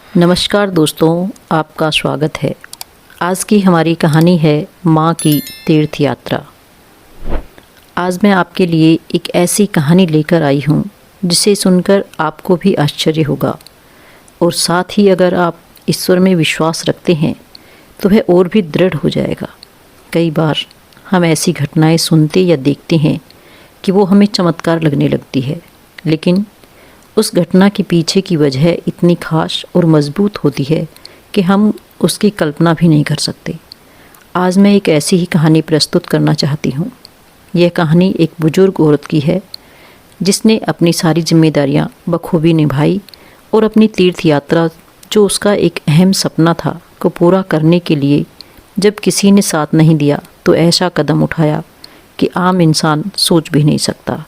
नमस्कार दोस्तों, आपका स्वागत है। आज की हमारी कहानी है माँ की तीर्थ यात्रा। आज मैं आपके लिए एक ऐसी कहानी लेकर आई हूँ जिसे सुनकर आपको भी आश्चर्य होगा और साथ ही अगर आप ईश्वर में विश्वास रखते हैं तो वह और भी दृढ़ हो जाएगा। कई बार हम ऐसी घटनाएं सुनते या देखते हैं कि वो हमें चमत्कार लगने लगती है, लेकिन उस घटना के पीछे की वजह इतनी खास और मजबूत होती है कि हम उसकी कल्पना भी नहीं कर सकते। आज मैं एक ऐसी ही कहानी प्रस्तुत करना चाहती हूँ। यह कहानी एक बुजुर्ग औरत की है जिसने अपनी सारी जिम्मेदारियाँ बखूबी निभाई और अपनी तीर्थ यात्रा, जो उसका एक अहम सपना था, को पूरा करने के लिए जब किसी ने साथ नहीं दिया तो ऐसा कदम उठाया कि आम इंसान सोच भी नहीं सकता।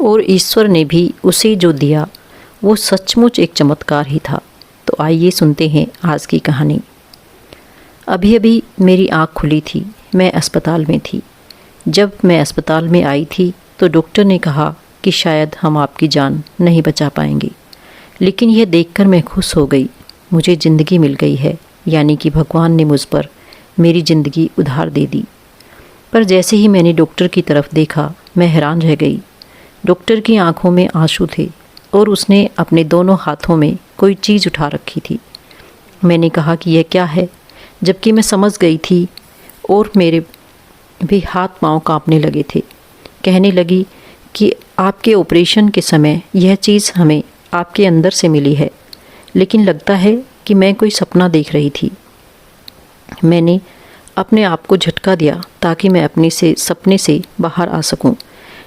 और ईश्वर ने भी उसे जो दिया वो सचमुच एक चमत्कार ही था। तो आइए सुनते हैं आज की कहानी। अभी अभी मेरी आँख खुली थी। मैं अस्पताल में थी। जब मैं अस्पताल में आई थी तो डॉक्टर ने कहा कि शायद हम आपकी जान नहीं बचा पाएंगे, लेकिन यह देखकर मैं खुश हो गई। मुझे ज़िंदगी मिल गई है, यानी कि भगवान ने मुझ पर मेरी ज़िंदगी उधार दे दी। पर जैसे ही मैंने डॉक्टर की तरफ देखा, मैं हैरान रह गई। डॉक्टर की आंखों में आंसू थे और उसने अपने दोनों हाथों में कोई चीज़ उठा रखी थी। मैंने कहा कि यह क्या है, जबकि मैं समझ गई थी और मेरे भी हाथ पांव कांपने लगे थे। कहने लगी कि आपके ऑपरेशन के समय यह चीज़ हमें आपके अंदर से मिली है, लेकिन लगता है कि मैं कोई सपना देख रही थी। मैंने अपने आप को झटका दिया ताकि मैं अपने से सपने से बाहर आ सकूं,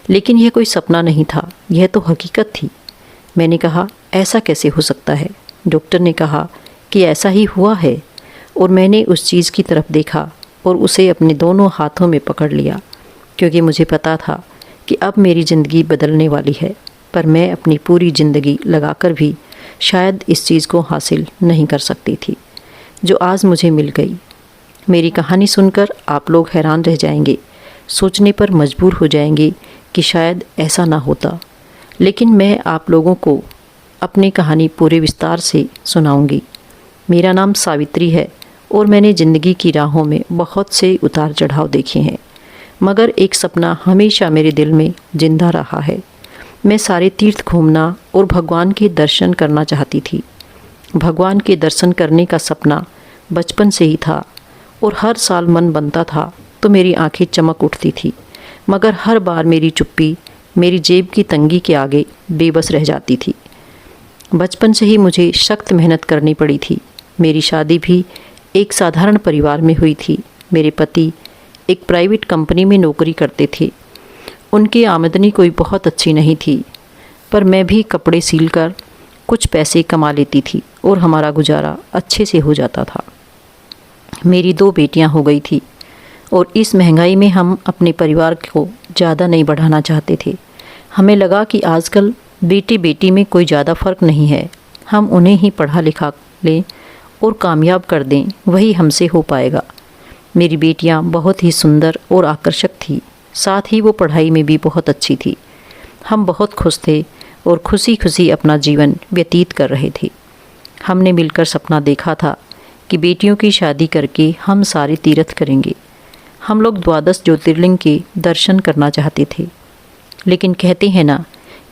लेकिन यह कोई सपना नहीं था, यह तो हकीकत थी। मैंने कहा, ऐसा कैसे हो सकता है? डॉक्टर ने कहा कि ऐसा ही हुआ है। और मैंने उस चीज़ की तरफ देखा और उसे अपने दोनों हाथों में पकड़ लिया, क्योंकि मुझे पता था कि अब मेरी ज़िंदगी बदलने वाली है। पर मैं अपनी पूरी ज़िंदगी लगाकर भी शायद इस चीज़ को हासिल नहीं कर सकती थी जो आज मुझे मिल गई। मेरी कहानी सुनकर आप लोग हैरान रह जाएंगे, सोचने पर मजबूर हो जाएंगे कि शायद ऐसा ना होता, लेकिन मैं आप लोगों को अपनी कहानी पूरे विस्तार से सुनाऊंगी। मेरा नाम सावित्री है और मैंने ज़िंदगी की राहों में बहुत से उतार चढ़ाव देखे हैं, मगर एक सपना हमेशा मेरे दिल में जिंदा रहा है। मैं सारे तीर्थ घूमना और भगवान के दर्शन करना चाहती थी। भगवान के दर्शन करने का सपना बचपन से ही था और हर साल मन बनता था तो मेरी आंखें चमक उठती थी, मगर हर बार मेरी चुप्पी मेरी जेब की तंगी के आगे बेबस रह जाती थी। बचपन से ही मुझे सख्त मेहनत करनी पड़ी थी। मेरी शादी भी एक साधारण परिवार में हुई थी। मेरे पति एक प्राइवेट कंपनी में नौकरी करते थे। उनकी आमदनी कोई बहुत अच्छी नहीं थी, पर मैं भी कपड़े सिलकर कुछ पैसे कमा लेती थी और हमारा गुजारा अच्छे से हो जाता था। मेरी 2 बेटियां हो गई थी और इस महंगाई में हम अपने परिवार को ज़्यादा नहीं बढ़ाना चाहते थे। हमें लगा कि आजकल बेटी बेटी में कोई ज़्यादा फ़र्क नहीं है, हम उन्हें ही पढ़ा लिखा लें और कामयाब कर दें, वही हमसे हो पाएगा। मेरी बेटियां बहुत ही सुंदर और आकर्षक थी, साथ ही वो पढ़ाई में भी बहुत अच्छी थी। हम बहुत खुश थे और खुशी खुशी अपना जीवन व्यतीत कर रहे थे। हमने मिलकर सपना देखा था कि बेटियों की शादी करके हम सारे तीर्थ करेंगे। हम लोग 12 ज्योतिर्लिंग के दर्शन करना चाहते थे, लेकिन कहते हैं ना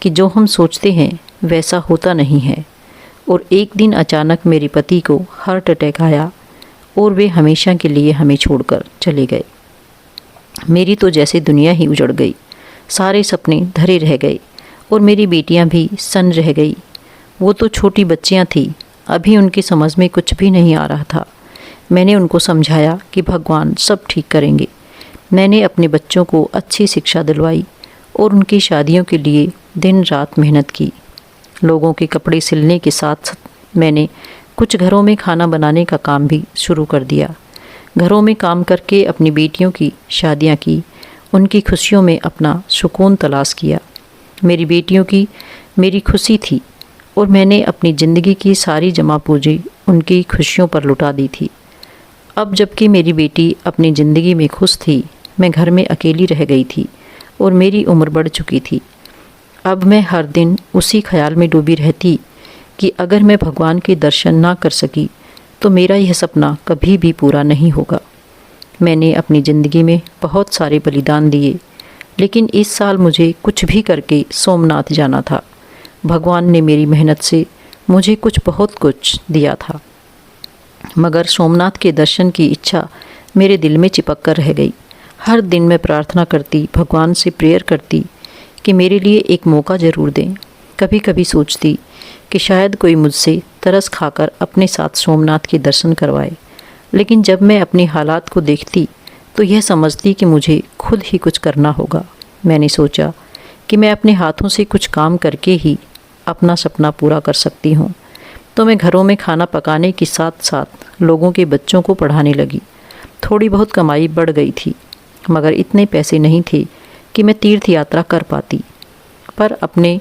कि जो हम सोचते हैं वैसा होता नहीं है। और एक दिन अचानक मेरे पति को हार्ट अटैक आया और वे हमेशा के लिए हमें छोड़कर चले गए। मेरी तो जैसे दुनिया ही उजड़ गई, सारे सपने धरे रह गए और मेरी बेटियां भी सन्न रह गई। वो तो छोटी बच्चियां थीं, अभी उनकी समझ में कुछ भी नहीं आ रहा था। मैंने उनको समझाया कि भगवान सब ठीक करेंगे। मैंने अपने बच्चों को अच्छी शिक्षा दिलवाई और उनकी शादियों के लिए दिन रात मेहनत की। लोगों के कपड़े सिलने के साथ साथ मैंने कुछ घरों में खाना बनाने का काम भी शुरू कर दिया। घरों में काम करके अपनी बेटियों की शादियां की, उनकी खुशियों में अपना सुकून तलाश किया। मेरी बेटियों की मेरी खुशी थी और मैंने अपनी ज़िंदगी की सारी जमा पूंजी उनकी खुशियों पर लुटा दी थी। अब जबकि मेरी बेटी अपनी ज़िंदगी में खुश थी, मैं घर में अकेली रह गई थी और मेरी उम्र बढ़ चुकी थी। अब मैं हर दिन उसी ख्याल में डूबी रहती कि अगर मैं भगवान के दर्शन ना कर सकी तो मेरा यह सपना कभी भी पूरा नहीं होगा। मैंने अपनी ज़िंदगी में बहुत सारे बलिदान दिए, लेकिन इस साल मुझे कुछ भी करके सोमनाथ जाना था। भगवान ने मेरी मेहनत से मुझे बहुत कुछ दिया था, मगर सोमनाथ के दर्शन की इच्छा मेरे दिल में चिपक कर रह गई। हर दिन मैं प्रार्थना करती, भगवान से प्रेयर करती कि मेरे लिए एक मौका ज़रूर दें। कभी कभी सोचती कि शायद कोई मुझसे तरस खाकर अपने साथ सोमनाथ के दर्शन करवाए, लेकिन जब मैं अपनी हालात को देखती तो यह समझती कि मुझे खुद ही कुछ करना होगा। मैंने सोचा कि मैं अपने हाथों से कुछ काम करके ही अपना सपना पूरा कर सकती हूँ। तो मैं घरों में खाना पकाने के साथ साथ लोगों के बच्चों को पढ़ाने लगी। थोड़ी बहुत कमाई बढ़ गई थी, मगर इतने पैसे नहीं थे कि मैं तीर्थ यात्रा कर पाती। पर अपने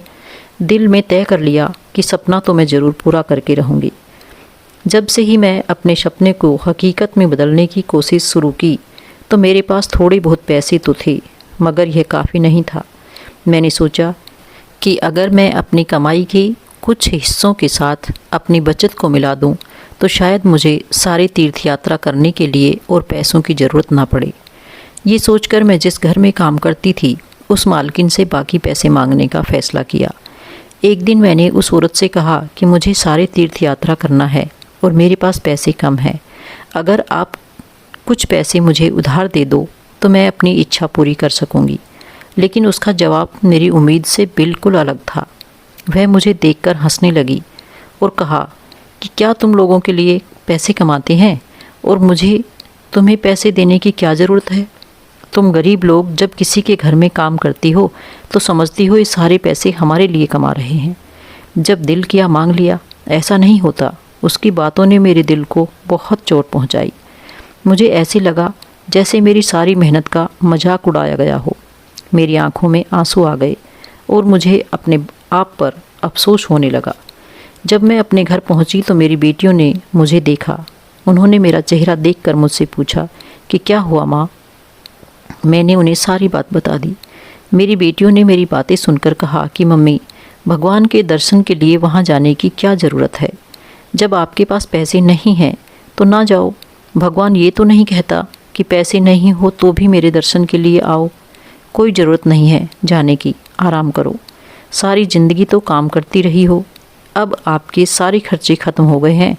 दिल में तय कर लिया कि सपना तो मैं ज़रूर पूरा करके रहूँगी। जब से ही मैं अपने सपने को हकीकत में बदलने की कोशिश शुरू की तो मेरे पास थोड़े बहुत पैसे तो थे, मगर यह काफ़ी नहीं था। मैंने सोचा कि अगर मैं अपनी कमाई के कुछ हिस्सों के साथ अपनी बचत को मिला दूं, तो शायद मुझे सारी तीर्थ यात्रा करने के लिए और पैसों की ज़रूरत ना पड़े। ये सोचकर मैं जिस घर में काम करती थी उस मालकिन से बाकी पैसे मांगने का फ़ैसला किया। एक दिन मैंने उस औरत से कहा कि मुझे सारे तीर्थ यात्रा करना है और मेरे पास पैसे कम हैं। अगर आप कुछ पैसे मुझे उधार दे दो तो मैं अपनी इच्छा पूरी कर सकूंगी। लेकिन उसका जवाब मेरी उम्मीद से बिल्कुल अलग था। वह मुझे देखकर हंसने लगी और कहा कि क्या तुम लोगों के लिए पैसे कमाते हैं और मुझे तुम्हें पैसे देने की क्या ज़रूरत है? तुम गरीब लोग जब किसी के घर में काम करती हो तो समझती हो ये सारे पैसे हमारे लिए कमा रहे हैं। जब दिल किया मांग लिया। ऐसा नहीं होता। उसकी बातों ने मेरे दिल को बहुत चोट पहुंचाई। मुझे ऐसे लगा जैसे मेरी सारी मेहनत का मजाक उड़ाया गया हो। मेरी आंखों में आंसू आ गए और मुझे अपने आप पर अफसोस होने लगा। जब मैं अपने घर पहुंची तो मेरी बेटियों ने मुझे देखा। उन्होंने मेरा चेहरा देखकर मुझसे पूछा कि क्या हुआ माँ? मैंने उन्हें सारी बात बता दी। मेरी बेटियों ने मेरी बातें सुनकर कहा कि मम्मी, भगवान के दर्शन के लिए वहाँ जाने की क्या ज़रूरत है? जब आपके पास पैसे नहीं हैं तो ना जाओ। भगवान ये तो नहीं कहता कि पैसे नहीं हो तो भी मेरे दर्शन के लिए आओ। कोई ज़रूरत नहीं है जाने की, आराम करो। सारी ज़िंदगी तो काम करती रही हो। अब आपके सारे खर्चे ख़त्म हो गए हैं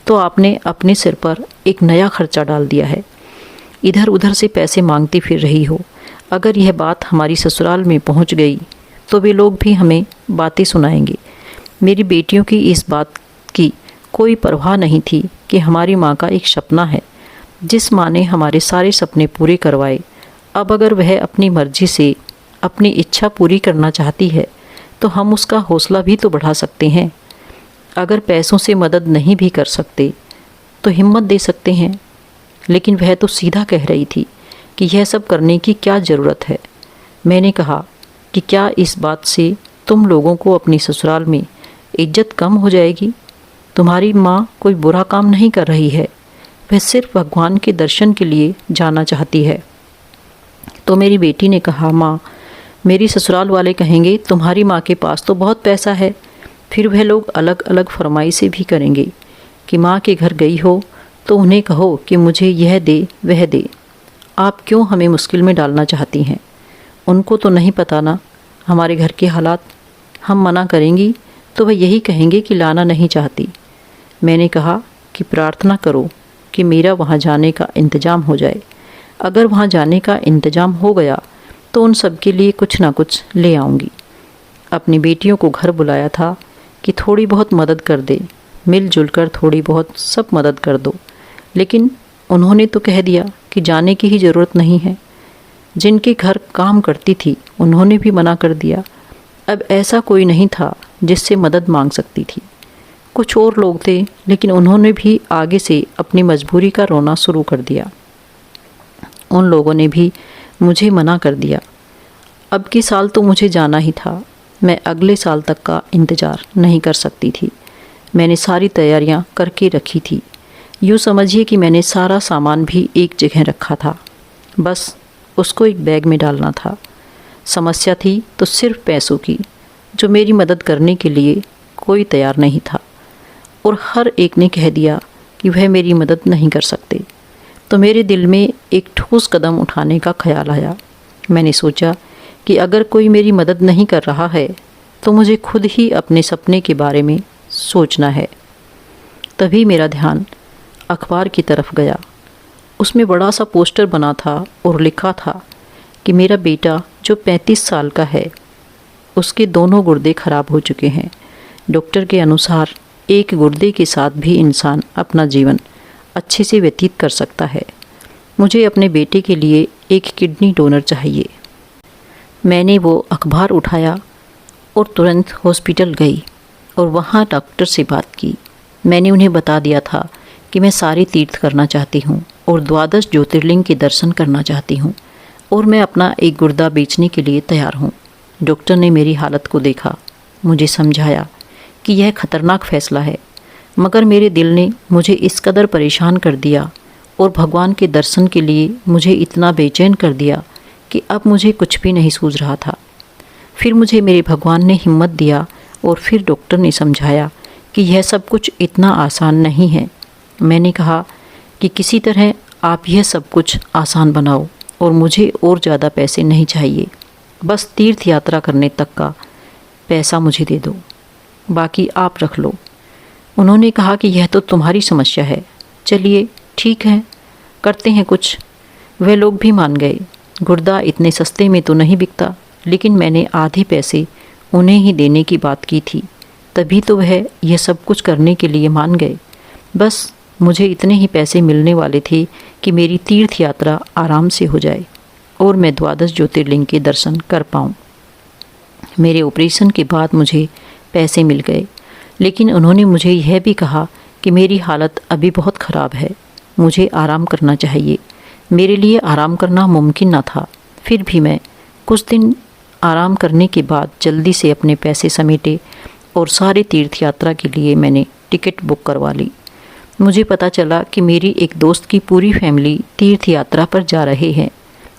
तो आपने अपने सिर पर एक नया खर्चा डाल दिया है। इधर उधर से पैसे मांगती फिर रही हो। अगर यह बात हमारी ससुराल में पहुंच गई तो वे लोग भी हमें बातें सुनाएंगे। मेरी बेटियों की इस बात की कोई परवाह नहीं थी कि हमारी माँ का एक सपना है। जिस माँ ने हमारे सारे सपने पूरे करवाए, अब अगर वह अपनी मर्जी से अपनी इच्छा पूरी करना चाहती है तो हम उसका हौसला भी तो बढ़ा सकते हैं। अगर पैसों से मदद नहीं भी कर सकते तो हिम्मत दे सकते हैं। लेकिन वह तो सीधा कह रही थी कि यह सब करने की क्या ज़रूरत है। मैंने कहा कि क्या इस बात से तुम लोगों को अपनी ससुराल में इज्जत कम हो जाएगी? तुम्हारी माँ कोई बुरा काम नहीं कर रही है, वह सिर्फ भगवान के दर्शन के लिए जाना चाहती है। तो मेरी बेटी ने कहा, माँ, मेरी ससुराल वाले कहेंगे तुम्हारी माँ के पास तो बहुत पैसा है। फिर वह लोग अलग अलग फरमाइशें भी करेंगे कि माँ के घर गई हो तो उन्हें कहो कि मुझे यह दे वह दे। आप क्यों हमें मुश्किल में डालना चाहती हैं? उनको तो नहीं पता ना हमारे घर के हालात। हम मना करेंगी तो वह यही कहेंगे कि लाना नहीं चाहती। मैंने कहा कि प्रार्थना करो कि मेरा वहाँ जाने का इंतज़ाम हो जाए। अगर वहाँ जाने का इंतज़ाम हो गया तो उन सब के लिए कुछ ना कुछ ले आऊँगी। अपनी बेटियों को घर बुलाया था कि थोड़ी बहुत मदद कर दे, मिलजुल कर थोड़ी बहुत सब मदद कर दो। लेकिन उन्होंने तो कह दिया कि जाने की ही ज़रूरत नहीं है। जिनके घर काम करती थी उन्होंने भी मना कर दिया। अब ऐसा कोई नहीं था जिससे मदद मांग सकती थी। कुछ और लोग थे, लेकिन उन्होंने भी आगे से अपनी मजबूरी का रोना शुरू कर दिया। उन लोगों ने भी मुझे मना कर दिया। अब की साल तो मुझे जाना ही था। मैं अगले साल तक का इंतज़ार नहीं कर सकती थी। मैंने सारी तैयारियां करके रखी थी। यूँ समझिए कि मैंने सारा सामान भी एक जगह रखा था, बस उसको एक बैग में डालना था। समस्या थी तो सिर्फ पैसों की, जो मेरी मदद करने के लिए कोई तैयार नहीं था और हर एक ने कह दिया कि वह मेरी मदद नहीं कर सकते। तो मेरे दिल में एक ठोस कदम उठाने का ख्याल आया। मैंने सोचा कि अगर कोई मेरी मदद नहीं कर रहा है तो मुझे खुद ही अपने सपने के बारे में सोचना है। तभी मेरा ध्यान अखबार की तरफ गया। उसमें बड़ा सा पोस्टर बना था और लिखा था कि मेरा बेटा जो 35 साल का है, उसके दोनों गुर्दे खराब हो चुके हैं। डॉक्टर के अनुसार एक गुर्दे के साथ भी इंसान अपना जीवन अच्छे से व्यतीत कर सकता है। मुझे अपने बेटे के लिए एक किडनी डोनर चाहिए। मैंने वो अखबार उठाया और तुरंत हॉस्पिटल गई और वहाँ डॉक्टर से बात की। मैंने उन्हें बता दिया था कि मैं सारे तीर्थ करना चाहती हूँ और 12 ज्योतिर्लिंग के दर्शन करना चाहती हूँ और मैं अपना एक गुर्दा बेचने के लिए तैयार हूँ। डॉक्टर ने मेरी हालत को देखा, मुझे समझाया कि यह खतरनाक फैसला है, मगर मेरे दिल ने मुझे इस कदर परेशान कर दिया और भगवान के दर्शन के लिए मुझे इतना बेचैन कर दिया कि अब मुझे कुछ भी नहीं सूझ रहा था। फिर मुझे मेरे भगवान ने हिम्मत दिया और फिर डॉक्टर ने समझाया कि यह सब कुछ इतना आसान नहीं है। मैंने कहा कि किसी तरह आप यह सब कुछ आसान बनाओ और मुझे और ज़्यादा पैसे नहीं चाहिए, बस तीर्थ यात्रा करने तक का पैसा मुझे दे दो, बाकी आप रख लो। उन्होंने कहा कि यह तो तुम्हारी समस्या है, चलिए ठीक है, करते हैं कुछ। वे लोग भी मान गए। गुर्दा इतने सस्ते में तो नहीं बिकता, लेकिन मैंने आधे पैसे उन्हें ही देने की बात की थी, तभी तो वह यह सब कुछ करने के लिए मान गए। बस मुझे इतने ही पैसे मिलने वाले थे कि मेरी तीर्थ यात्रा आराम से हो जाए और मैं 12 ज्योतिर्लिंग के दर्शन कर पाऊँ। मेरे ऑपरेशन के बाद मुझे पैसे मिल गए, लेकिन उन्होंने मुझे यह भी कहा कि मेरी हालत अभी बहुत ख़राब है, मुझे आराम करना चाहिए। मेरे लिए आराम करना मुमकिन न था, फिर भी मैं कुछ दिन आराम करने के बाद जल्दी से अपने पैसे समेटे और सारे तीर्थ यात्रा के लिए मैंने टिकट बुक करवा ली। मुझे पता चला कि मेरी एक दोस्त की पूरी फैमिली तीर्थ यात्रा पर जा रहे हैं।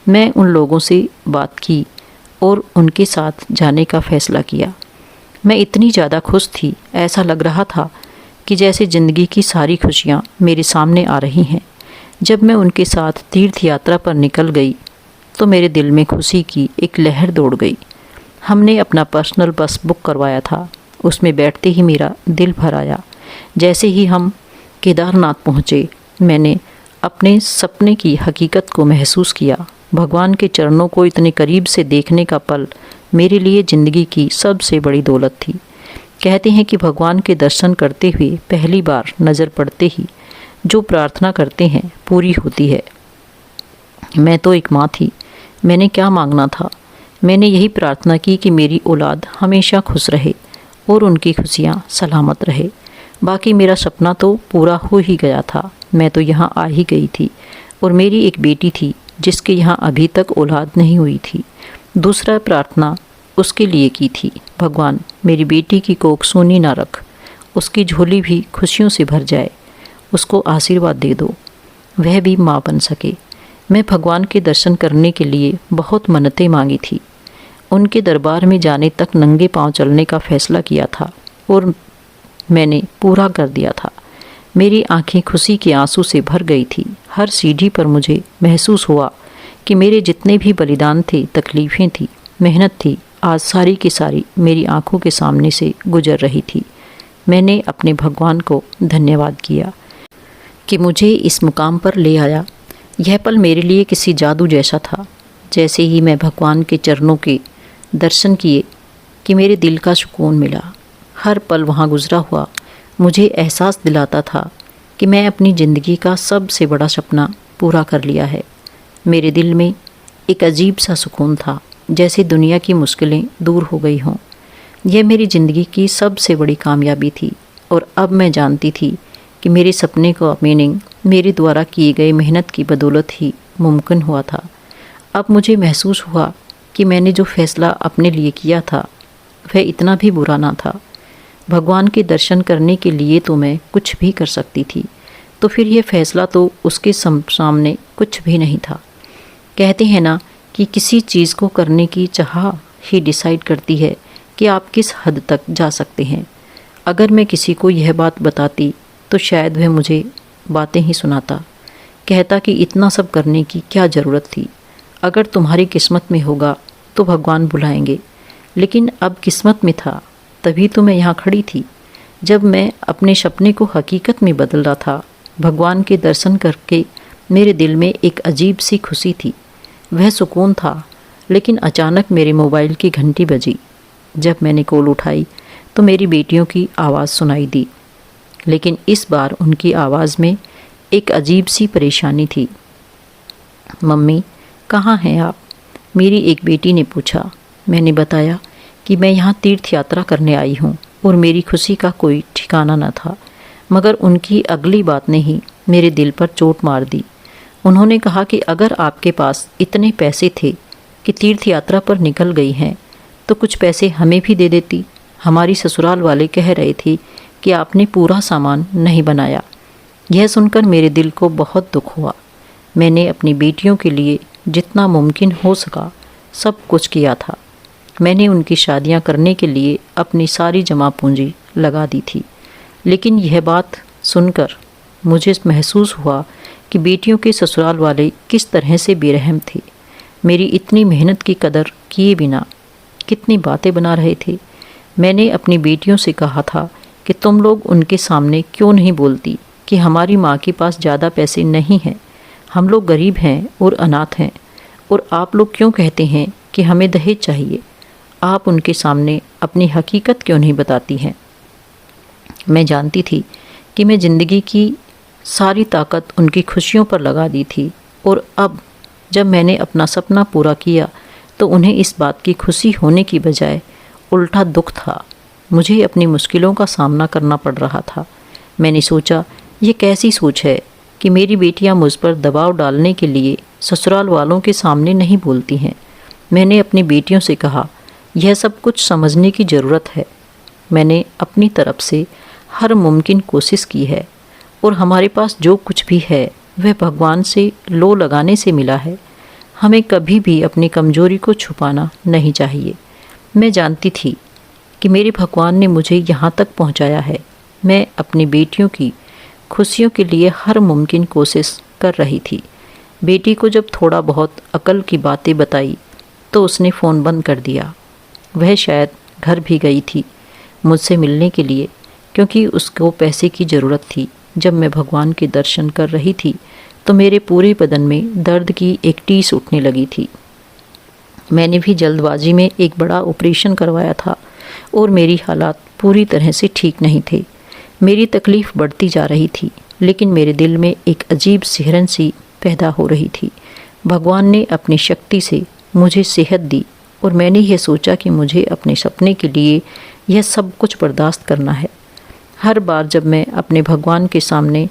मैं उन लोगों से बात की और उनके साथ जाने का फ़ैसला किया। मैं इतनी ज़्यादा खुश थी, ऐसा लग रहा था कि जैसे ज़िंदगी की सारी खुशियाँ मेरे सामने आ रही हैं। जब मैं उनके साथ तीर्थ यात्रा पर निकल गई तो मेरे दिल में खुशी की एक लहर दौड़ गई। हमने अपना पर्सनल बस बुक करवाया था, उसमें बैठते ही मेरा दिल भर आया। जैसे ही हम केदारनाथ पहुँचे, मैंने अपने सपने की हकीकत को महसूस किया। भगवान के चरणों को इतने करीब से देखने का पल मेरे लिए ज़िंदगी की सबसे बड़ी दौलत थी। कहते हैं कि भगवान के दर्शन करते हुए पहली बार नज़र पड़ते ही जो प्रार्थना करते हैं पूरी होती है। मैं तो एक माँ थी, मैंने क्या मांगना था? मैंने यही प्रार्थना की कि मेरी औलाद हमेशा खुश रहे और उनकी खुशियाँ सलामत रहे। बाकी मेरा सपना तो पूरा हो ही गया था। मैं तो यहाँ आ ही गई थी और मेरी एक बेटी थी जिसके यहाँ अभी तक औलाद नहीं हुई थी। दूसरा प्रार्थना उसके लिए की थी, भगवान मेरी बेटी की कोख सूनी ना रख, उसकी झोली भी खुशियों से भर जाए, उसको आशीर्वाद दे दो, वह भी माँ बन सके। मैं भगवान के दर्शन करने के लिए बहुत मन्नतें मांगी थी। उनके दरबार में जाने तक नंगे पांव चलने का फैसला किया था और मैंने पूरा कर दिया था। मेरी आंखें खुशी के आंसू से भर गई थी। हर सीढ़ी पर मुझे महसूस हुआ कि मेरे जितने भी बलिदान थे, तकलीफ़ें थी, मेहनत थी, आज सारी की सारी मेरी आंखों के सामने से गुजर रही थी। मैंने अपने भगवान को धन्यवाद किया कि मुझे इस मुकाम पर ले आया। यह पल मेरे लिए किसी जादू जैसा था। जैसे ही मैं भगवान के चरणों के दर्शन किए कि मेरे दिल का सुकून मिला। हर पल वहाँ गुजरा हुआ मुझे एहसास दिलाता था कि मैं अपनी ज़िंदगी का सबसे बड़ा सपना पूरा कर लिया है। मेरे दिल में एक अजीब सा सुकून था, जैसे दुनिया की मुश्किलें दूर हो गई हों। यह मेरी ज़िंदगी की सबसे बड़ी कामयाबी थी और अब मैं जानती थी कि मेरे सपने का मीनिंग मेरे द्वारा किए गए मेहनत की बदौलत ही मुमकिन हुआ था। अब मुझे महसूस हुआ कि मैंने जो फ़ैसला अपने लिए किया था वह इतना भी बुरा ना था। भगवान के दर्शन करने के लिए तो मैं कुछ भी कर सकती थी, तो फिर यह फ़ैसला तो उसके सामने कुछ भी नहीं था। कहते हैं ना कि किसी चीज़ को करने की चाह ही डिसाइड करती है कि आप किस हद तक जा सकते हैं। अगर मैं किसी को यह बात बताती तो शायद वह मुझे बातें ही सुनाता, कहता कि इतना सब करने की क्या ज़रूरत थी। अगर तुम्हारी किस्मत में होगा तो भगवान बुलाएंगे। लेकिन अब किस्मत में था तभी तो मैं यहाँ खड़ी थी। जब मैं अपने सपने को हकीकत में बदल रहा था, भगवान के दर्शन करके मेरे दिल में एक अजीब सी खुशी थी। वह सुकून था। लेकिन अचानक मेरे मोबाइल की घंटी बजी। जब मैंने कॉल उठाई तो मेरी बेटियों की आवाज़ सुनाई दी। लेकिन इस बार उनकी आवाज़ में एक अजीब सी परेशानी थी। मम्मी, कहाँ हैं आप? मेरी एक बेटी ने पूछा। मैंने बताया कि मैं यहाँ तीर्थ यात्रा करने आई हूँ और मेरी खुशी का कोई ठिकाना न था। मगर उनकी अगली बात ने ही मेरे दिल पर चोट मार दी। उन्होंने कहा कि अगर आपके पास इतने पैसे थे कि तीर्थ यात्रा पर निकल गई हैं तो कुछ पैसे हमें भी दे देती। हमारी ससुराल वाले कह रहे थे कि आपने पूरा सामान नहीं बनाया। यह सुनकर मेरे दिल को बहुत दुख हुआ। मैंने अपनी बेटियों के लिए जितना मुमकिन हो सका सब कुछ किया था। मैंने उनकी शादियां करने के लिए अपनी सारी जमा पूंजी लगा दी थी। लेकिन यह बात सुनकर मुझे महसूस हुआ कि बेटियों के ससुराल वाले किस तरह से बेरहम थे। मेरी इतनी मेहनत की कदर किए बिना कितनी बातें बना रहे थे। मैंने अपनी बेटियों से कहा था कि तुम लोग उनके सामने क्यों नहीं बोलती कि हमारी माँ के पास ज़्यादा पैसे नहीं हैं, हम लोग गरीब हैं और अनाथ हैं, और आप लोग क्यों कहते हैं कि हमें दहेज चाहिए। आप उनके सामने अपनी हकीकत क्यों नहीं बताती हैं। मैं जानती थी कि मैं ज़िंदगी की सारी ताकत उनकी खुशियों पर लगा दी थी, और अब जब मैंने अपना सपना पूरा किया तो उन्हें इस बात की खुशी होने की बजाय उल्टा दुख था। मुझे अपनी मुश्किलों का सामना करना पड़ रहा था। मैंने सोचा, ये कैसी सोच है कि मेरी बेटियां मुझ पर दबाव डालने के लिए ससुराल वालों के सामने नहीं बोलती हैं। मैंने अपनी बेटियों से कहा, यह सब कुछ समझने की ज़रूरत है। मैंने अपनी तरफ से हर मुमकिन कोशिश की है, और हमारे पास जो कुछ भी है वह भगवान से लो लगाने से मिला है। हमें कभी भी अपनी कमजोरी को छुपाना नहीं चाहिए। मैं जानती थी कि मेरे भगवान ने मुझे यहाँ तक पहुँचाया है। मैं अपनी बेटियों की खुशियों के लिए हर मुमकिन कोशिश कर रही थी। बेटी को जब थोड़ा बहुत अकल की बातें बताई तो उसने फ़ोन बंद कर दिया। वह शायद घर भी गई थी मुझसे मिलने के लिए, क्योंकि उसको पैसे की ज़रूरत थी। जब मैं भगवान के दर्शन कर रही थी तो मेरे पूरे बदन में दर्द की एक टीस उठने लगी थी। मैंने भी जल्दबाजी में एक बड़ा ऑपरेशन करवाया था और मेरी हालात पूरी तरह से ठीक नहीं थे। मेरी तकलीफ़ बढ़ती जा रही थी, लेकिन मेरे दिल में एक अजीब सिहरन सी पैदा हो रही थी। भगवान ने अपनी शक्ति से मुझे सेहत दी, और मैंने यह सोचा कि मुझे अपने सपने के लिए यह सब कुछ बर्दाश्त करना है। हर बार जब मैं अपने भगवान के सामने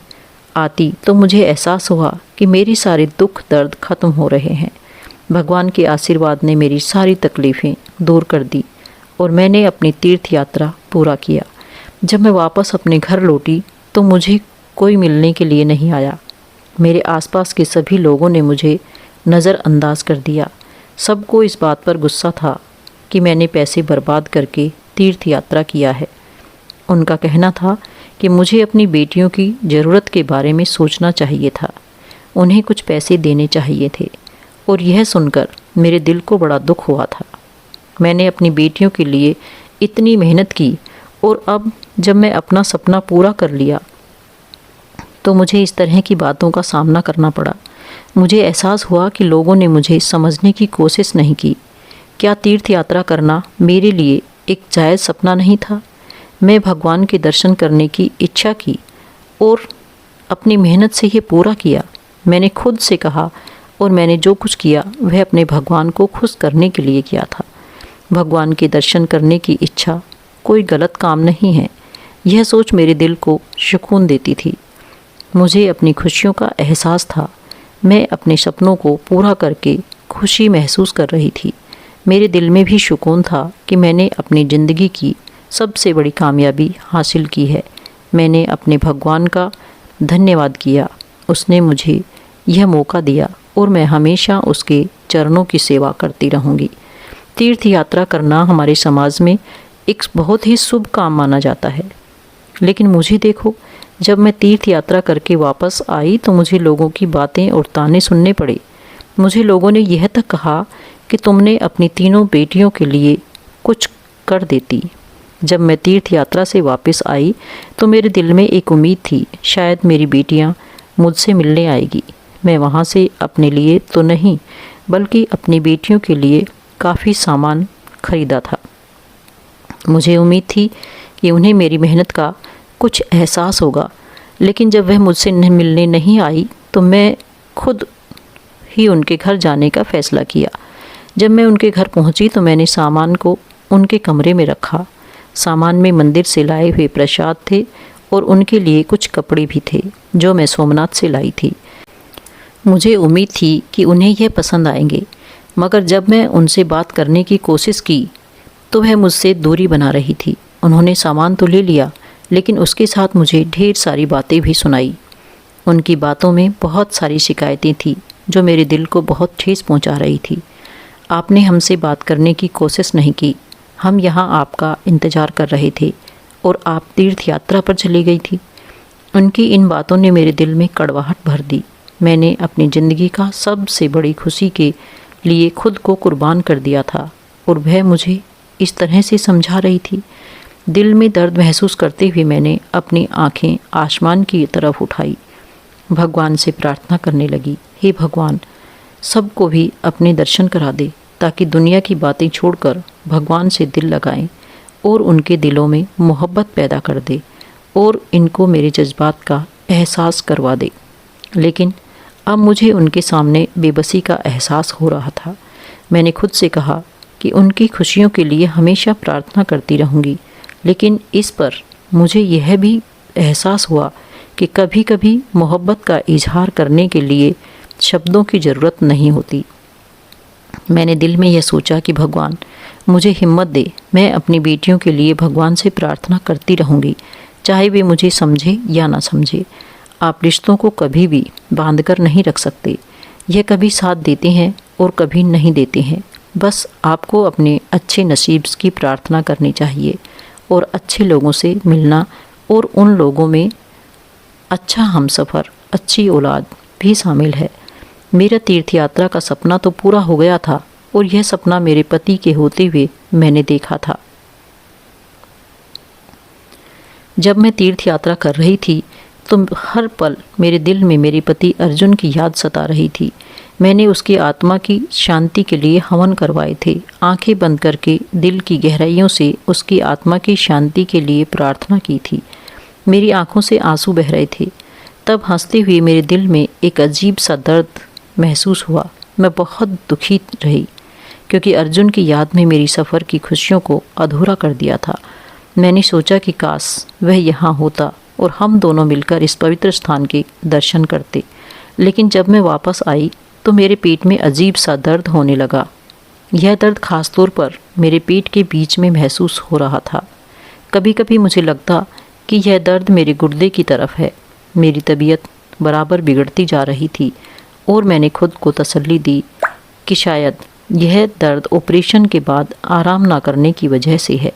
आती तो मुझे एहसास हुआ कि मेरी सारे दुख दर्द ख़त्म हो रहे हैं। भगवान के आशीर्वाद ने मेरी सारी तकलीफ़ें दूर कर दी, और मैंने अपनी तीर्थ यात्रा पूरा किया। जब मैं वापस अपने घर लौटी तो मुझे कोई मिलने के लिए नहीं आया। मेरे आसपास के सभी लोगों ने मुझे नज़रअंदाज कर दिया। सबको इस बात पर गुस्सा था कि मैंने पैसे बर्बाद करके तीर्थ यात्रा किया है। उनका कहना था कि मुझे अपनी बेटियों की ज़रूरत के बारे में सोचना चाहिए था, उन्हें कुछ पैसे देने चाहिए थे, और यह सुनकर मेरे दिल को बड़ा दुख हुआ था। मैंने अपनी बेटियों के लिए इतनी मेहनत की, और अब जब मैं अपना सपना पूरा कर लिया तो मुझे इस तरह की बातों का सामना करना पड़ा। मुझे एहसास हुआ कि लोगों ने मुझे समझने की कोशिश नहीं की। क्या तीर्थ यात्रा करना मेरे लिए एक जायज़ सपना नहीं था? मैं भगवान के दर्शन करने की इच्छा की और अपनी मेहनत से ये पूरा किया। मैंने खुद से कहा, और मैंने जो कुछ किया वह अपने भगवान को खुश करने के लिए किया था। भगवान के दर्शन करने की इच्छा कोई गलत काम नहीं है। यह सोच मेरे दिल को सुकून देती थी। मुझे अपनी खुशियों का एहसास था। मैं अपने सपनों को पूरा करके खुशी महसूस कर रही थी। मेरे दिल में भी सुकून था कि मैंने अपनी ज़िंदगी की सबसे बड़ी कामयाबी हासिल की है। मैंने अपने भगवान का धन्यवाद किया। उसने मुझे यह मौका दिया, और मैं हमेशा उसके चरणों की सेवा करती रहूँगी। तीर्थ यात्रा करना हमारे समाज में एक बहुत ही शुभ काम माना जाता है। लेकिन मुझे देखो, जब मैं तीर्थ यात्रा करके वापस आई तो मुझे लोगों की बातें और ताने सुनने पड़े। मुझे लोगों ने यह तक कहा कि तुमने अपनी तीनों बेटियों के लिए कुछ कर देती। जब मैं तीर्थ यात्रा से वापस आई तो मेरे दिल में एक उम्मीद थी, शायद मेरी बेटियां मुझसे मिलने आएगी। मैं वहां से अपने लिए तो नहीं बल्कि अपनी बेटियों के लिए काफ़ी सामान खरीदा था। मुझे उम्मीद थी कि उन्हें मेरी मेहनत का कुछ एहसास होगा, लेकिन जब वह मुझसे मिलने नहीं आई तो मैं खुद ही उनके घर जाने का फ़ैसला किया। जब मैं उनके घर पहुंची तो मैंने सामान को उनके कमरे में रखा। सामान में मंदिर से लाए हुए प्रसाद थे और उनके लिए कुछ कपड़े भी थे जो मैं सोमनाथ से लाई थी। मुझे उम्मीद थी कि उन्हें यह पसंद आएंगे, मगर जब मैं उनसे बात करने की कोशिश की तो वह मुझसे दूरी बना रही थी। उन्होंने सामान तो ले लिया, लेकिन उसके साथ मुझे ढेर सारी बातें भी सुनाई। उनकी बातों में बहुत सारी शिकायतें थी जो मेरे दिल को बहुत ठेस पहुंचा रही थी। आपने हमसे बात करने की कोशिश नहीं की, हम यहाँ आपका इंतज़ार कर रहे थे और आप तीर्थ यात्रा पर चली गई थी। उनकी इन बातों ने मेरे दिल में कड़वाहट भर दी। मैंने अपनी ज़िंदगी का सबसे बड़ी खुशी के लिए खुद को कुर्बान कर दिया था और वह मुझे इस तरह से समझा रही थी। दिल में दर्द महसूस करते हुए मैंने अपनी आंखें आसमान की तरफ उठाई, भगवान से प्रार्थना करने लगी, हे भगवान, सबको भी अपने दर्शन करा दे ताकि दुनिया की बातें छोड़कर भगवान से दिल लगाएं और उनके दिलों में मोहब्बत पैदा कर दे और इनको मेरे जज्बात का एहसास करवा दे। लेकिन अब मुझे उनके सामने बेबसी का एहसास हो रहा था। मैंने खुद से कहा कि उनकी खुशियों के लिए हमेशा प्रार्थना करती रहूँगी, लेकिन इस पर मुझे यह भी एहसास हुआ कि कभी कभी मोहब्बत का इजहार करने के लिए शब्दों की ज़रूरत नहीं होती। मैंने दिल में यह सोचा कि भगवान मुझे हिम्मत दे, मैं अपनी बेटियों के लिए भगवान से प्रार्थना करती रहूँगी, चाहे वे मुझे समझे या ना समझे। आप रिश्तों को कभी भी बांध कर नहीं रख सकते। यह कभी साथ देते हैं और कभी नहीं देते हैं। बस आपको अपने अच्छे नसीब की प्रार्थना करनी चाहिए और अच्छे लोगों से मिलना, और उन लोगों में अच्छा हमसफ़र, अच्छी औलाद भी शामिल है। मेरा तीर्थ यात्रा का सपना तो पूरा हो गया था और यह सपना मेरे पति के होते हुए मैंने देखा था। जब मैं तीर्थ यात्रा कर रही थी तो हर पल मेरे दिल में मेरे पति अर्जुन की याद सता रही थी। मैंने उसकी आत्मा की शांति के लिए हवन करवाए थे। आंखें बंद करके दिल की गहराइयों से उसकी आत्मा की शांति के लिए प्रार्थना की थी। मेरी आंखों से आंसू बह रहे थे। तब हंसते हुए मेरे दिल में एक अजीब सा दर्द महसूस हुआ। मैं बहुत दुखी रही क्योंकि अर्जुन की याद में मेरी सफ़र की खुशियों को अधूरा कर दिया था। मैंने सोचा कि काश वह यहाँ होता और हम दोनों मिलकर इस पवित्र स्थान के दर्शन करते। लेकिन जब मैं वापस आई तो मेरे पेट में अजीब सा दर्द होने लगा। यह दर्द खास तौर पर मेरे पेट के बीच में महसूस हो रहा था। कभी कभी मुझे लगता कि यह दर्द मेरे गुर्दे की तरफ है। मेरी तबीयत बराबर बिगड़ती जा रही थी और मैंने खुद को तसल्ली दी कि शायद यह दर्द ऑपरेशन के बाद आराम ना करने की वजह से है।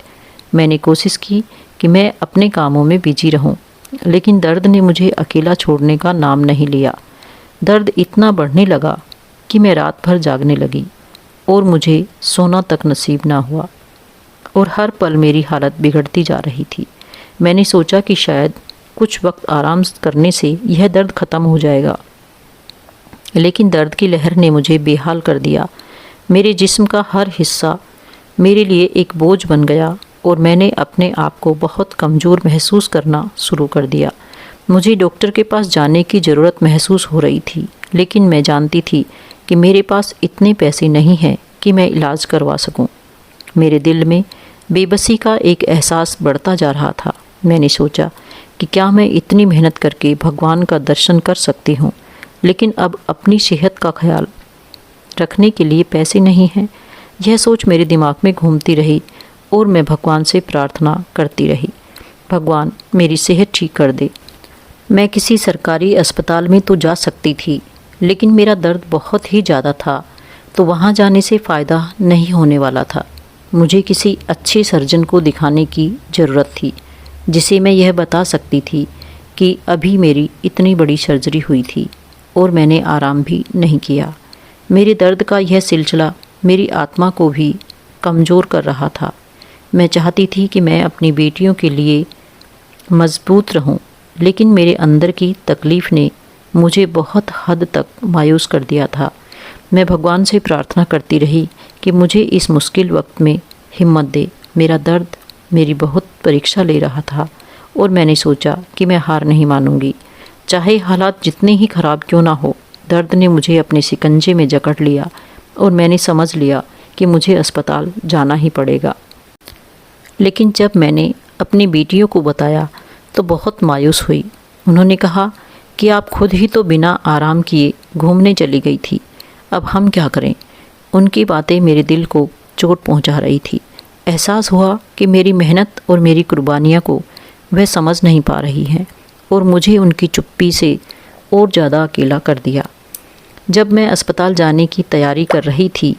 मैंने कोशिश की कि मैं अपने कामों में बिजी रहूं, लेकिन दर्द ने मुझे अकेला छोड़ने का नाम नहीं लिया। दर्द इतना बढ़ने लगा कि मैं रात भर जागने लगी और मुझे सोना तक नसीब ना हुआ और हर पल मेरी हालत बिगड़ती जा रही थी। मैंने सोचा कि शायद कुछ वक्त आराम करने से यह दर्द ख़त्म हो जाएगा, लेकिन दर्द की लहर ने मुझे बेहाल कर दिया। मेरे जिस्म का हर हिस्सा मेरे लिए एक बोझ बन गया और मैंने अपने आप को बहुत कमज़ोर महसूस करना शुरू कर दिया। मुझे डॉक्टर के पास जाने की ज़रूरत महसूस हो रही थी, लेकिन मैं जानती थी कि मेरे पास इतने पैसे नहीं हैं कि मैं इलाज करवा सकूं। मेरे दिल में बेबसी का एक एहसास बढ़ता जा रहा था। मैंने सोचा कि क्या मैं इतनी मेहनत करके भगवान का दर्शन कर सकती हूँ, लेकिन अब अपनी सेहत का ख्याल रखने के लिए पैसे नहीं हैं। यह सोच मेरे दिमाग में घूमती रही और मैं भगवान से प्रार्थना करती रही, भगवान मेरी सेहत ठीक कर दे। मैं किसी सरकारी अस्पताल में तो जा सकती थी, लेकिन मेरा दर्द बहुत ही ज़्यादा था, तो वहाँ जाने से फ़ायदा नहीं होने वाला था। मुझे किसी अच्छे सर्जन को दिखाने की ज़रूरत थी। जिसे मैं यह बता सकती थी कि अभी मेरी इतनी बड़ी सर्जरी हुई थी और मैंने आराम भी नहीं किया। मेरे दर्द का यह सिलसिला मेरी आत्मा को भी कमज़ोर कर रहा था। मैं चाहती थी कि मैं अपनी बेटियों के लिए मजबूत रहूं, लेकिन मेरे अंदर की तकलीफ़ ने मुझे बहुत हद तक मायूस कर दिया था। मैं भगवान से प्रार्थना करती रही कि मुझे इस मुश्किल वक्त में हिम्मत दे। मेरा दर्द मेरी बहुत परीक्षा ले रहा था और मैंने सोचा कि मैं हार नहीं मानूंगी, चाहे हालात जितने ही ख़राब क्यों ना हो। दर्द ने मुझे अपने शिकंजे में जकड़ लिया और मैंने समझ लिया कि मुझे अस्पताल जाना ही पड़ेगा। लेकिन जब मैंने अपनी बेटियों को बताया तो बहुत मायूस हुई। उन्होंने कहा कि आप खुद ही तो बिना आराम किए घूमने चली गई थी, अब हम क्या करें। उनकी बातें मेरे दिल को चोट पहुंचा रही थी। एहसास हुआ कि मेरी मेहनत और मेरी कुर्बानियां को वह समझ नहीं पा रही हैं और मुझे उनकी चुप्पी से और ज़्यादा अकेला कर दिया। जब मैं अस्पताल जाने की तैयारी कर रही थी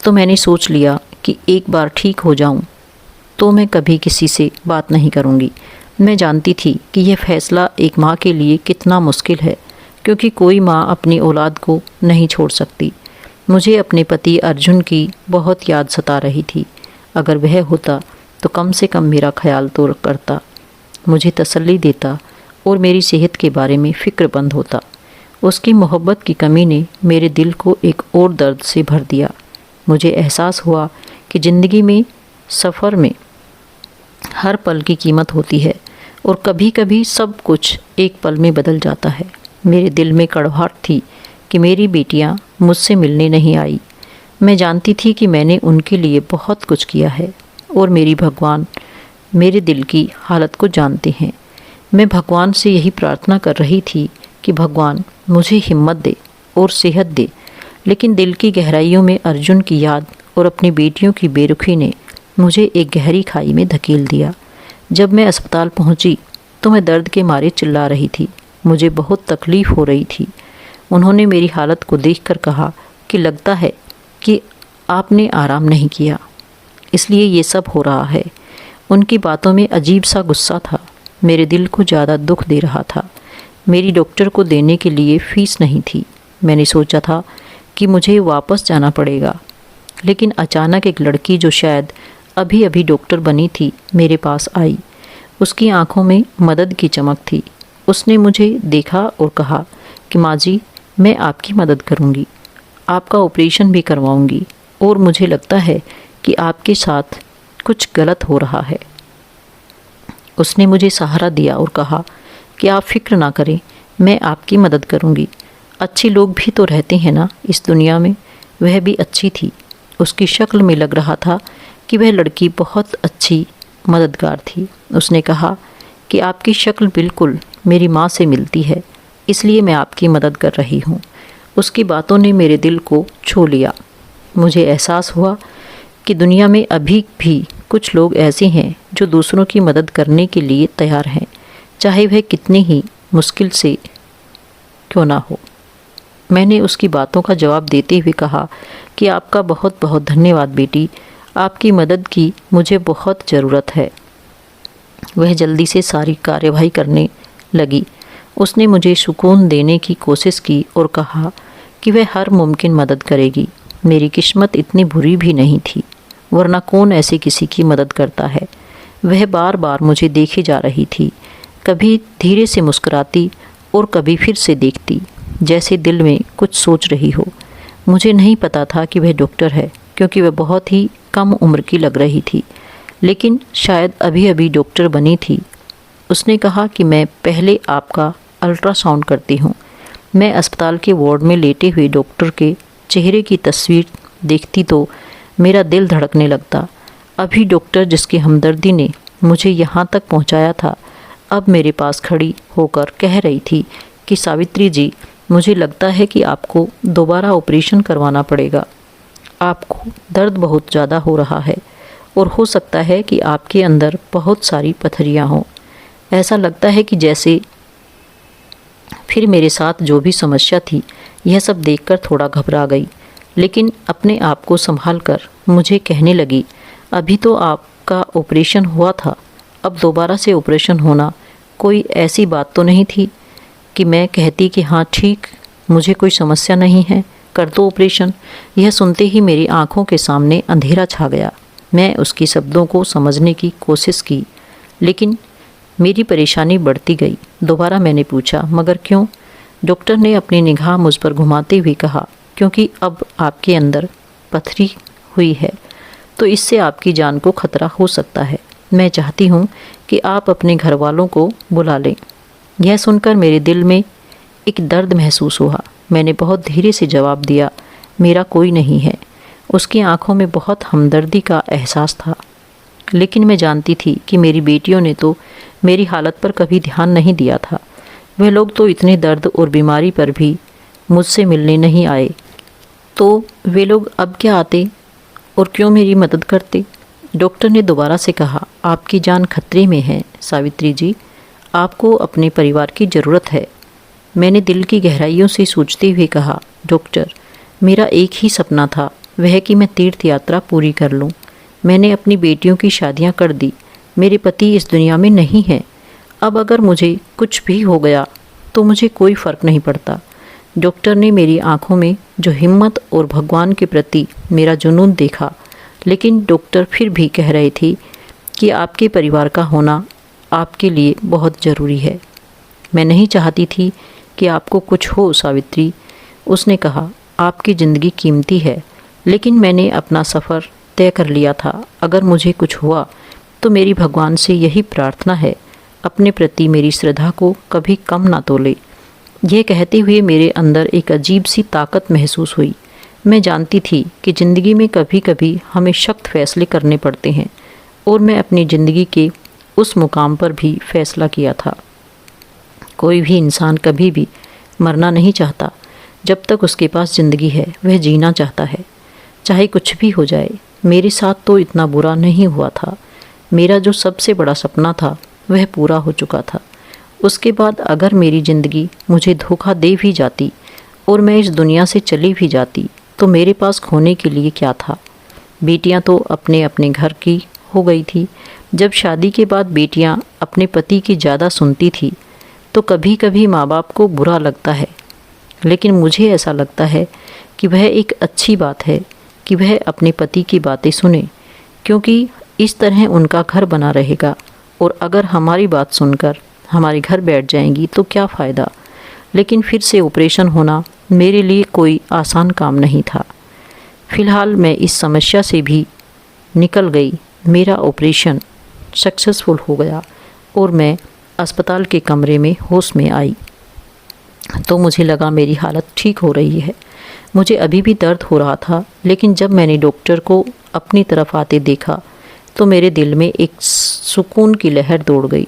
तो मैंने सोच लिया कि एक बार ठीक हो जाऊं तो मैं कभी किसी से बात नहीं करूंगी। मैं जानती थी कि यह फ़ैसला एक माँ के लिए कितना मुश्किल है, क्योंकि कोई माँ अपनी औलाद को नहीं छोड़ सकती। मुझे अपने पति अर्जुन की बहुत याद सता रही थी। अगर वह होता तो कम से कम मेरा ख्याल तो करता, मुझे तसल्ली देता और मेरी सेहत के बारे में फ़िक्रमंद होता। उसकी मोहब्बत की कमी ने मेरे दिल को एक और दर्द से भर दिया। मुझे एहसास हुआ कि ज़िंदगी में सफ़र में हर पल की कीमत होती है और कभी कभी सब कुछ एक पल में बदल जाता है। मेरे दिल में कड़वाहट थी कि मेरी बेटियां मुझसे मिलने नहीं आई। मैं जानती थी कि मैंने उनके लिए बहुत कुछ किया है और मेरी भगवान मेरे दिल की हालत को जानते हैं। मैं भगवान से यही प्रार्थना कर रही थी कि भगवान मुझे हिम्मत दे और सेहत दे। लेकिन दिल की गहराइयों में अर्जुन की याद और अपनी बेटियों की बेरुखी ने मुझे एक गहरी खाई में धकेल दिया। जब मैं अस्पताल पहुंची तो मैं दर्द के मारे चिल्ला रही थी। मुझे बहुत तकलीफ़ हो रही थी। उन्होंने मेरी हालत को देखकर कहा कि लगता है कि आपने आराम नहीं किया, इसलिए ये सब हो रहा है। उनकी बातों में अजीब सा गुस्सा था। मेरे दिल को ज़्यादा दुख दे रहा था। मेरी डॉक्टर को देने के लिए फ़ीस नहीं थी। मैंने सोचा था कि मुझे वापस जाना पड़ेगा, लेकिन अचानक एक लड़की जो शायद अभी अभी डॉक्टर बनी थी मेरे पास आई। उसकी आंखों में मदद की चमक थी। उसने मुझे देखा और कहा कि माँ जी, मैं आपकी मदद करूँगी, आपका ऑपरेशन भी करवाऊँगी और मुझे लगता है कि आपके साथ कुछ गलत हो रहा है। उसने मुझे सहारा दिया और कहा कि आप फिक्र ना करें, मैं आपकी मदद करूँगी। अच्छे लोग भी तो रहते हैं ना इस दुनिया में। वह भी अच्छी थी। उसकी शक्ल में लग रहा था कि वह लड़की बहुत अच्छी मददगार थी। उसने कहा कि आपकी शक्ल बिल्कुल मेरी माँ से मिलती है, इसलिए मैं आपकी मदद कर रही हूँ। उसकी बातों ने मेरे दिल को छू लिया। मुझे एहसास हुआ कि दुनिया में अभी भी कुछ लोग ऐसे हैं जो दूसरों की मदद करने के लिए तैयार हैं, चाहे वह कितनी ही मुश्किल से क्यों ना हो। मैंने उसकी बातों का जवाब देते हुए कहा कि आपका बहुत बहुत धन्यवाद बेटी, आपकी मदद की मुझे बहुत ज़रूरत है। वह जल्दी से सारी कार्यवाही करने लगी। उसने मुझे सुकून देने की कोशिश की और कहा कि वह हर मुमकिन मदद करेगी। मेरी किस्मत इतनी बुरी भी नहीं थी, वरना कौन ऐसे किसी की मदद करता है। वह बार बार मुझे देखे जा रही थी, कभी धीरे से मुस्कुराती और कभी फिर से देखती, जैसे दिल में कुछ सोच रही हो। मुझे नहीं पता था कि वह डॉक्टर है, क्योंकि वह बहुत ही कम उम्र की लग रही थी, लेकिन शायद अभी अभी डॉक्टर बनी थी। उसने कहा कि मैं पहले आपका अल्ट्रासाउंड करती हूँ। मैं अस्पताल के वार्ड में लेटे हुए डॉक्टर के चेहरे की तस्वीर देखती तो मेरा दिल धड़कने लगता। अभी डॉक्टर जिसकी हमदर्दी ने मुझे यहाँ तक पहुँचाया था, अब मेरे पास खड़ी होकर कह रही थी कि सावित्री जी, मुझे लगता है कि आपको दोबारा ऑपरेशन करवाना पड़ेगा। आपको दर्द बहुत ज़्यादा हो रहा है और हो सकता है कि आपके अंदर बहुत सारी पथरियाँ हों। ऐसा लगता है कि जैसे फिर मेरे साथ जो भी समस्या थी, यह सब देखकर थोड़ा घबरा गई, लेकिन अपने आप को संभाल कर मुझे कहने लगी, अभी तो आपका ऑपरेशन हुआ था, अब दोबारा से ऑपरेशन होना कोई ऐसी बात तो नहीं थी कि मैं कहती कि हाँ ठीक, मुझे कोई समस्या नहीं है, कर दो ऑपरेशन। यह सुनते ही मेरी आंखों के सामने अंधेरा छा गया। मैं उसकी शब्दों को समझने की कोशिश की, लेकिन मेरी परेशानी बढ़ती गई। दोबारा मैंने पूछा, मगर क्यों? डॉक्टर ने अपनी निगाह मुझ पर घुमाते हुए कहा, क्योंकि अब आपके अंदर पथरी हुई है, तो इससे आपकी जान को खतरा हो सकता है। मैं चाहती हूँ कि आप अपने घर वालों को बुला लें। यह सुनकर मेरे दिल में एक दर्द महसूस हुआ। मैंने बहुत धीरे से जवाब दिया, मेरा कोई नहीं है। उसकी आंखों में बहुत हमदर्दी का एहसास था, लेकिन मैं जानती थी कि मेरी बेटियों ने तो मेरी हालत पर कभी ध्यान नहीं दिया था। वह लोग तो इतने दर्द और बीमारी पर भी मुझसे मिलने नहीं आए, तो वे लोग अब क्या आते और क्यों मेरी मदद करते? डॉक्टर ने दोबारा से कहा, आपकी जान खतरे में है सावित्री जी, आपको अपने परिवार की ज़रूरत है। मैंने दिल की गहराइयों से सोचते हुए कहा, डॉक्टर, मेरा एक ही सपना था, वह कि मैं तीर्थ यात्रा पूरी कर लूं। मैंने अपनी बेटियों की शादियां कर दी, मेरे पति इस दुनिया में नहीं हैं। अब अगर मुझे कुछ भी हो गया तो मुझे कोई फ़र्क नहीं पड़ता। डॉक्टर ने मेरी आंखों में जो हिम्मत और भगवान के प्रति मेरा जुनून देखा, लेकिन डॉक्टर फिर भी कह रहे थे कि आपके परिवार का होना आपके लिए बहुत ज़रूरी है। मैं नहीं चाहती थी कि आपको कुछ हो सावित्री, उसने कहा, आपकी ज़िंदगी कीमती है, लेकिन मैंने अपना सफ़र तय कर लिया था। अगर मुझे कुछ हुआ तो मेरी भगवान से यही प्रार्थना है, अपने प्रति मेरी श्रद्धा को कभी कम ना तोले। यह कहते हुए मेरे अंदर एक अजीब सी ताकत महसूस हुई। मैं जानती थी कि ज़िंदगी में कभी कभी हमें सख्त फैसले करने पड़ते हैं, और मैं अपनी ज़िंदगी के उस मुकाम पर भी फैसला किया था। कोई भी इंसान कभी भी मरना नहीं चाहता। जब तक उसके पास ज़िंदगी है वह जीना चाहता है, चाहे कुछ भी हो जाए। मेरे साथ तो इतना बुरा नहीं हुआ था। मेरा जो सबसे बड़ा सपना था वह पूरा हो चुका था। उसके बाद अगर मेरी ज़िंदगी मुझे धोखा दे भी जाती और मैं इस दुनिया से चली भी जाती, तो मेरे पास खोने के लिए क्या था? बेटियां तो अपने अपने घर की हो गई थी। जब शादी के बाद बेटियां अपने पति की ज़्यादा सुनती थी तो कभी कभी माँ बाप को बुरा लगता है, लेकिन मुझे ऐसा लगता है कि वह एक अच्छी बात है कि वह अपने पति की बातें सुने, क्योंकि इस तरह उनका घर बना रहेगा। और अगर हमारी बात सुनकर हमारे घर बैठ जाएंगी तो क्या फ़ायदा? लेकिन फिर से ऑपरेशन होना मेरे लिए कोई आसान काम नहीं था। फ़िलहाल मैं इस समस्या से भी निकल गई। मेरा ऑपरेशन सक्सेसफुल हो गया और मैं अस्पताल के कमरे में होश में आई तो मुझे लगा मेरी हालत ठीक हो रही है। मुझे अभी भी दर्द हो रहा था, लेकिन जब मैंने डॉक्टर को अपनी तरफ आते देखा तो मेरे दिल में एक सुकून की लहर दौड़ गई।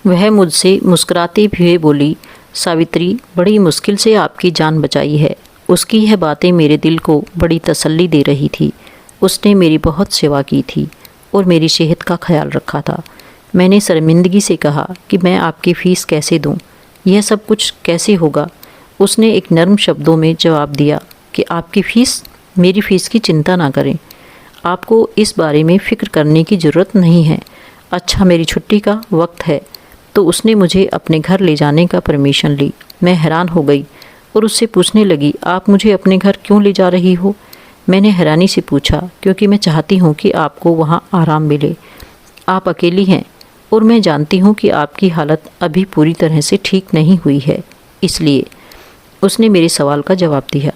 वह मुझसे मुस्कुराते हुए बोली, सावित्री, बड़ी मुश्किल से आपकी जान बचाई है। उसकी यह बातें मेरे दिल को बड़ी तसल्ली दे रही थी। उसने मेरी बहुत सेवा की थी और मेरी सेहत का ख्याल रखा था। मैंने शर्मिंदगी से कहा कि मैं आपकी फ़ीस कैसे दूं? यह सब कुछ कैसे होगा? उसने एक नर्म शब्दों में जवाब दिया कि आपकी फ़ीस, मेरी फ़ीस की चिंता ना करें, आपको इस बारे में फ़िक्र करने की ज़रूरत नहीं है। अच्छा, मेरी छुट्टी का वक्त है। तो उसने मुझे अपने घर ले जाने का परमिशन ली। मैं हैरान हो गई और उससे पूछने लगी, आप मुझे अपने घर क्यों ले जा रही हो? मैंने हैरानी से पूछा, क्योंकि मैं चाहती हूँ कि आपको वहाँ आराम मिले। आप अकेली हैं और मैं जानती हूँ कि आपकी हालत अभी पूरी तरह से ठीक नहीं हुई है, इसलिए। उसने मेरे सवाल का जवाब दिया।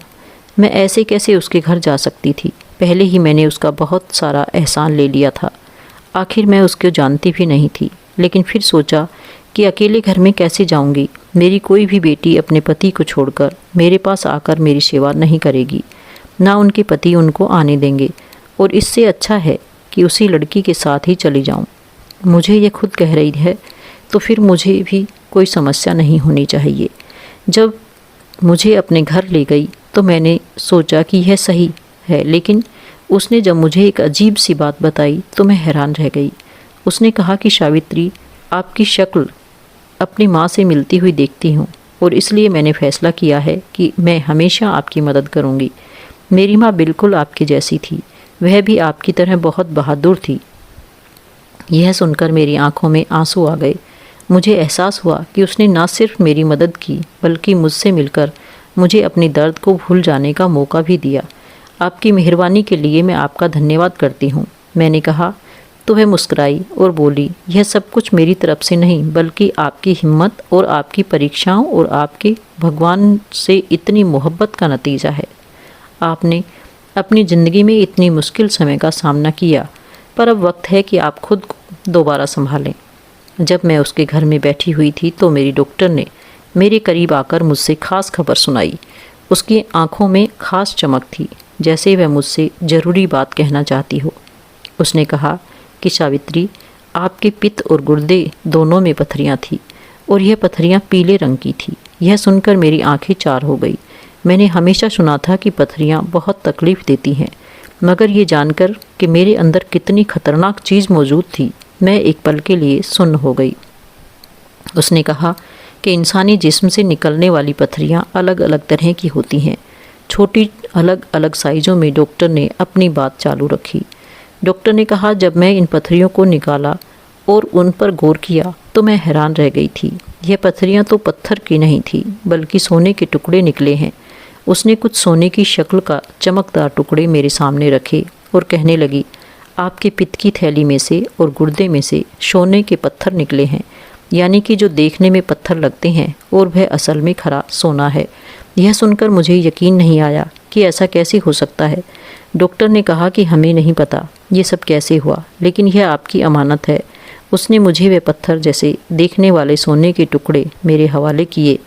मैं ऐसे कैसे उसके घर जा सकती थी? पहले ही मैंने उसका बहुत सारा एहसान ले लिया था। आखिर मैं उसको जानती भी नहीं थी, लेकिन फिर सोचा कि अकेले घर में कैसे जाऊंगी। मेरी कोई भी बेटी अपने पति को छोड़कर मेरे पास आकर मेरी सेवा नहीं करेगी, ना उनके पति उनको आने देंगे, और इससे अच्छा है कि उसी लड़की के साथ ही चली जाऊं। मुझे ये खुद कह रही है तो फिर मुझे भी कोई समस्या नहीं होनी चाहिए। जब मुझे अपने घर ले गई तो मैंने सोचा कि यह सही है, लेकिन उसने जब मुझे एक अजीब सी बात बताई तो मैं हैरान रह गई। उसने कहा कि सावित्री, आपकी शक्ल अपनी माँ से मिलती हुई देखती हूँ और इसलिए मैंने फ़ैसला किया है कि मैं हमेशा आपकी मदद करूँगी। मेरी माँ बिल्कुल आपकी जैसी थी, वह भी आपकी तरह बहुत बहादुर थी। यह सुनकर मेरी आंखों में आंसू आ गए। मुझे एहसास हुआ कि उसने न सिर्फ मेरी मदद की बल्कि मुझसे मिलकर मुझे अपनी दर्द को भूल जाने का मौका भी दिया। आपकी मेहरबानी के लिए मैं आपका धन्यवाद करती हूँ, मैंने कहा। तो वह मुस्कुराई और बोली, यह सब कुछ मेरी तरफ से नहीं बल्कि आपकी हिम्मत और आपकी परीक्षाओं और आपके भगवान से इतनी मोहब्बत का नतीजा है। आपने अपनी ज़िंदगी में इतनी मुश्किल समय का सामना किया, पर अब वक्त है कि आप खुद को दोबारा संभालें। जब मैं उसके घर में बैठी हुई थी तो मेरी डॉक्टर ने मेरे करीब आकर मुझसे खास खबर सुनाई। उसकी आंखों में खास चमक थी, जैसे वह मुझसे ज़रूरी बात कहना चाहती हो। उसने कहा कि सावित्री, आपके पित्त और गुर्दे दोनों में पथरियाँ थीं और यह पथरियाँ पीले रंग की थी। यह सुनकर मेरी आंखें चार हो गई। मैंने हमेशा सुना था कि पथरियाँ बहुत तकलीफ़ देती हैं, मगर ये जानकर कि मेरे अंदर कितनी खतरनाक चीज़ मौजूद थी, मैं एक पल के लिए सुन्न हो गई। उसने कहा कि इंसानी जिस्म से निकलने वाली पथरियाँ अलग अलग तरह की होती हैं। छोटी अलग अलग साइज़ों में डॉक्टर ने अपनी बात चालू रखी। डॉक्टर ने कहा, जब मैं इन पथरियों को निकाला और उन पर गौर किया तो मैं हैरान रह गई थी। यह पथरियाँ तो पत्थर की नहीं थी बल्कि सोने के टुकड़े निकले हैं। उसने कुछ सोने की शक्ल का चमकदार टुकड़े मेरे सामने रखे और कहने लगी, आपके पित्त की थैली में से और गुर्दे में से सोने के पत्थर निकले हैं, यानी कि जो देखने में पत्थर लगते हैं और वह असल में खरा सोना है। यह सुनकर मुझे यकीन नहीं आया कि ऐसा कैसे हो सकता है। डॉक्टर ने कहा कि हमें नहीं पता ये सब कैसे हुआ, लेकिन यह आपकी अमानत है। उसने मुझे वे पत्थर जैसे देखने वाले सोने के टुकड़े मेरे हवाले किए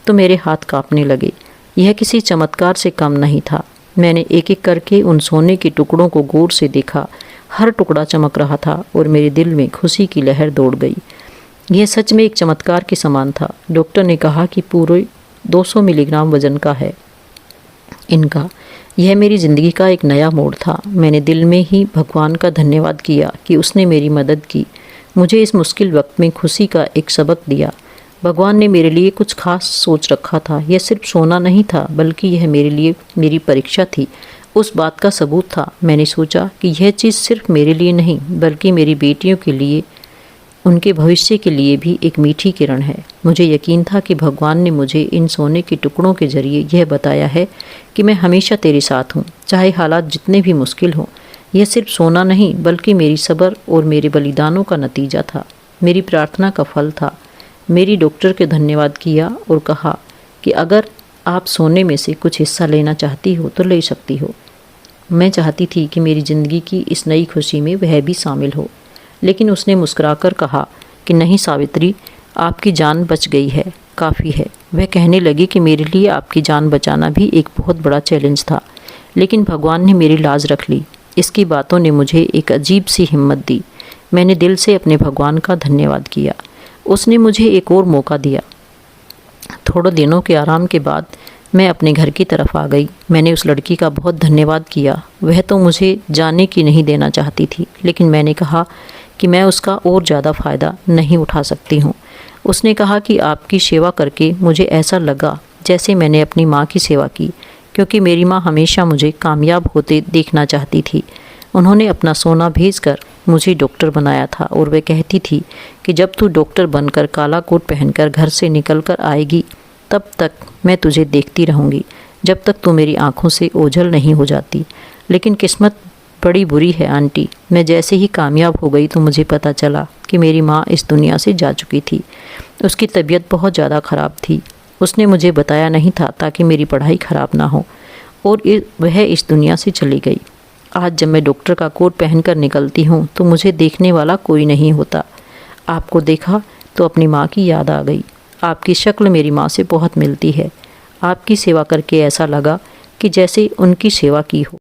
तो मेरे हाथ कांपने लगे। यह किसी चमत्कार से कम नहीं था। मैंने एक एक करके उन सोने के टुकड़ों को गौर से देखा। हर टुकड़ा चमक रहा था और मेरे दिल में खुशी की लहर दौड़ गई। यह सच में एक चमत्कार के समान था। डॉक्टर ने कहा कि पूरे 200 मिलीग्राम वजन का है इनका। यह मेरी ज़िंदगी का एक नया मोड़ था। मैंने दिल में ही भगवान का धन्यवाद किया कि उसने मेरी मदद की, मुझे इस मुश्किल वक्त में खुशी का एक सबक दिया। भगवान ने मेरे लिए कुछ खास सोच रखा था। यह सिर्फ सोना नहीं था बल्कि यह मेरे लिए मेरी परीक्षा थी, उस बात का सबूत था। मैंने सोचा कि यह चीज़ सिर्फ मेरे लिए नहीं बल्कि मेरी बेटियों के लिए, उनके भविष्य के लिए भी एक मीठी किरण है। मुझे यकीन था कि भगवान ने मुझे इन सोने के टुकड़ों के जरिए यह बताया है कि मैं हमेशा तेरे साथ हूँ, चाहे हालात जितने भी मुश्किल हों। यह सिर्फ सोना नहीं बल्कि मेरी सब्र और मेरे बलिदानों का नतीजा था, मेरी प्रार्थना का फल था। मेरी डॉक्टर के धन्यवाद किया और कहा कि अगर आप सोने में से कुछ हिस्सा लेना चाहती हो तो ले सकती हो। मैं चाहती थी कि मेरी ज़िंदगी की इस नई खुशी में वह भी शामिल हो, लेकिन उसने मुस्कुराकर कहा कि नहीं सावित्री, आपकी जान बच गई है, काफ़ी है। वह कहने लगी कि मेरे लिए आपकी जान बचाना भी एक बहुत बड़ा चैलेंज था, लेकिन भगवान ने मेरी लाज रख ली। इसकी बातों ने मुझे एक अजीब सी हिम्मत दी। मैंने दिल से अपने भगवान का धन्यवाद किया। उसने मुझे एक और मौका दिया। थोड़े दिनों के आराम के बाद मैं अपने घर की तरफ आ गई। मैंने उस लड़की का बहुत धन्यवाद किया। वह तो मुझे जाने की नहीं देना चाहती थी, लेकिन मैंने कहा कि मैं उसका और ज़्यादा फ़ायदा नहीं उठा सकती हूँ। उसने कहा कि आपकी सेवा करके मुझे ऐसा लगा जैसे मैंने अपनी माँ की सेवा की, क्योंकि मेरी माँ हमेशा मुझे कामयाब होते देखना चाहती थी। उन्होंने अपना सोना भेजकर मुझे डॉक्टर बनाया था और वह कहती थी कि जब तू डॉक्टर बनकर काला कोट पहनकर घर से निकल कर आएगी तब तक मैं तुझे देखती रहूँगी, जब तक तू मेरी आँखों से ओझल नहीं हो जाती। लेकिन किस्मत बड़ी बुरी है आंटी। मैं जैसे ही कामयाब हो गई तो मुझे पता चला कि मेरी माँ इस दुनिया से जा चुकी थी। उसकी तबीयत बहुत ज़्यादा ख़राब थी। उसने मुझे बताया नहीं था ताकि मेरी पढ़ाई ख़राब ना हो, और वह इस दुनिया से चली गई। आज जब मैं डॉक्टर का कोट पहनकर निकलती हूँ तो मुझे देखने वाला कोई नहीं होता। आपको देखा तो अपनी माँ की याद आ गई। आपकी शक्ल मेरी माँ से बहुत मिलती है। आपकी सेवा करके ऐसा लगा कि जैसे उनकी सेवा की हो।